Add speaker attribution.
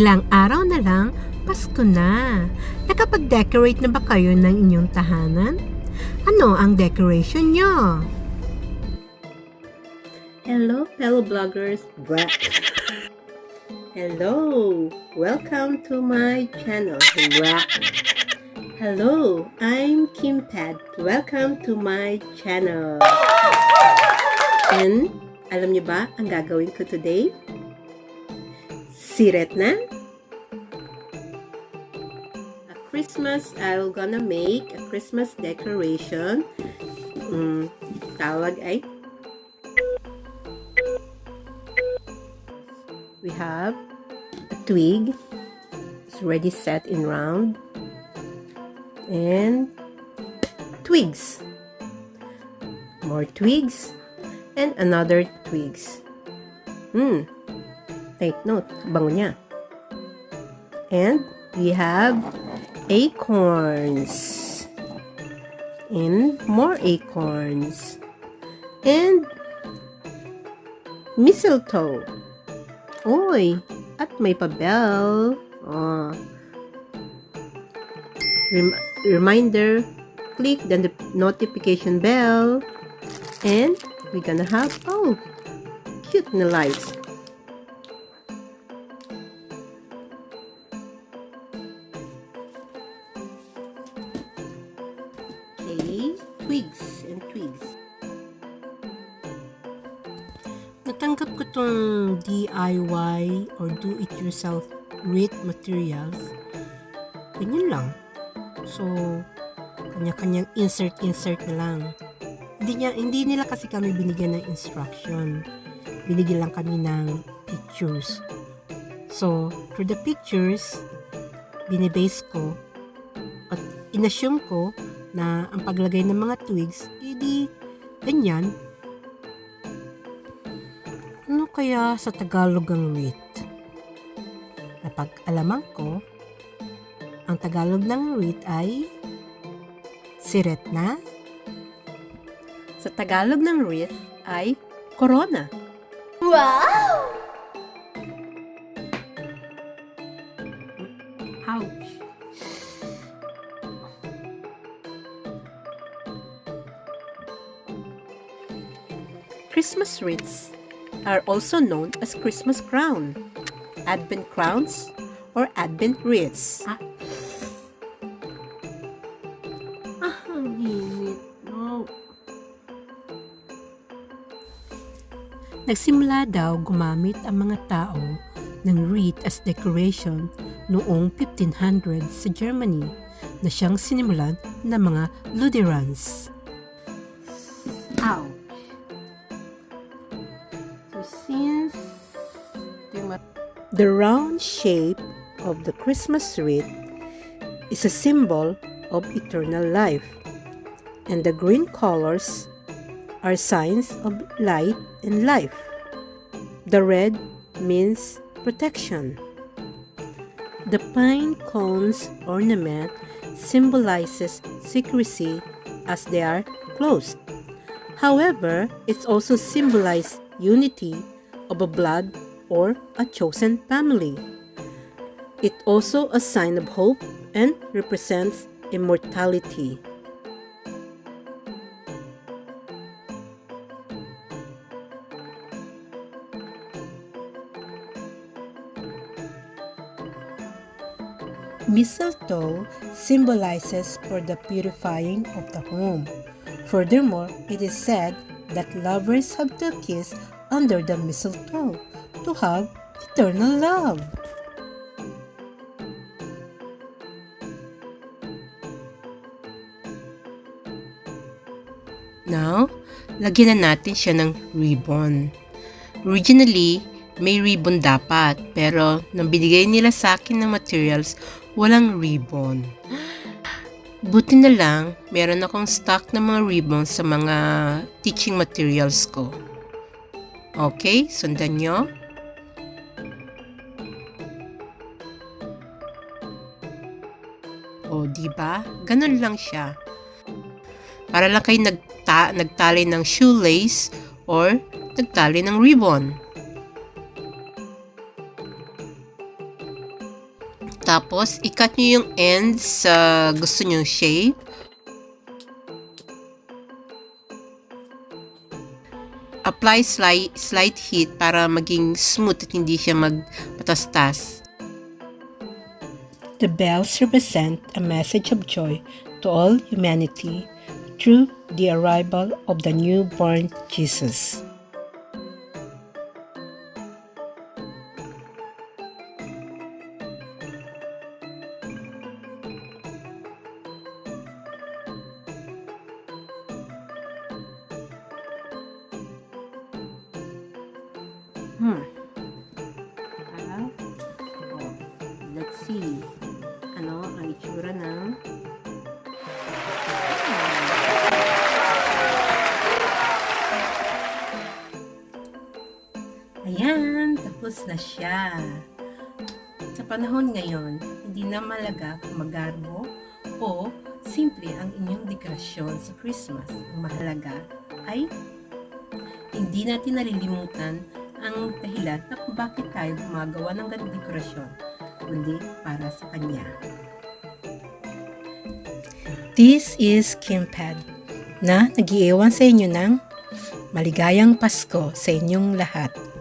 Speaker 1: Ilang araw na lang, Pasko na. Nakapag-decorate na ba kayo ng inyong tahanan? Ano ang decoration nyo?
Speaker 2: Hello, fellow bloggers. Hello, welcome to my channel. Hello, I'm Kim Tad. Welcome to my channel. And alam niyo ba ang gagawin ko today? Siret na? I'm gonna make a Christmas decoration. Tawag ay we have a twig. It's already set in round. And twigs. More twigs. And another twigs. Take note. Bango niya. And we have acorns. And more acorns. And mistletoe. Oy, at may pa-bell. Reminder, click the notification bell. And we're gonna have, cute na lights. Okay, twigs and twigs.
Speaker 1: Natanggap ko tong DIY or do-it-yourself wreath materials. Ganyan lang. So, kanya-kanyang insert na lang. Hindi nila kasi kami binigyan ng instruction. Binigyan lang kami ng pictures. So, through the pictures, binibase ko at inassume ko na ang paglagay ng mga twigs, edi ganyan. Ano kaya sa Tagalog ang wreath? Napag-alaman ko, ang Tagalog ng wreath ay siret na.
Speaker 2: Sa Tagalog ng wreath ay corona.
Speaker 3: Wow!
Speaker 2: Ouch! Christmas wreaths are also known as Christmas crown, Advent crowns, or Advent wreaths.
Speaker 1: Ang init. No. Nagsimula daw gumamit ang mga tao ng wreath as decoration noong 1500 sa Germany na siyang sinimulan ng mga Lutherans.
Speaker 2: Ouch! So since the round shape of the Christmas wreath is a symbol of eternal life, and the green colors are signs of light and life. The red means protection. The pine cones ornament symbolizes secrecy as they are closed. However, it also symbolizes unity of a blood or a chosen family. It also a sign of hope and represents immortality.
Speaker 1: Mistletoe symbolizes for the purifying of the home. Furthermore, it is said that lovers have to kiss under the mistletoe to have eternal love.
Speaker 2: Now, lagyan na natin siya ng ribbon. Originally, may ribbon dapat, pero nang binigay nila sa akin ng materials, walang ribbon. Buti na lang, meron akong stock ng mga ribbons sa mga teaching materials ko. Okay, sundan nyo. O, diba? Ganun lang siya. Para lang kayo nagtali ng shoelace or nagtali ng ribbon.
Speaker 1: Tapos, i-cut nyo yung ends sa gusto nyong shape. Apply slight heat para maging smooth at hindi siya magpatastas.
Speaker 2: The bells represent a message of joy to all humanity through the arrival of the newborn Jesus.
Speaker 1: Let's see. Ano ang itsura ng Ayan, tapos na siya. Sa panahon ngayon, hindi na malaga kung magarbo o simple ang inyong dekorasyon sa Christmas. Ang mahalaga ay hindi natin nalilimutan ang dahilan na kung bakit tayo gumagawa ng ganitong dekorasyon, kundi para sa Kanya.
Speaker 2: This is Kim Pad na nag-iiwan sa inyo ng maligayang Pasko sa inyong lahat.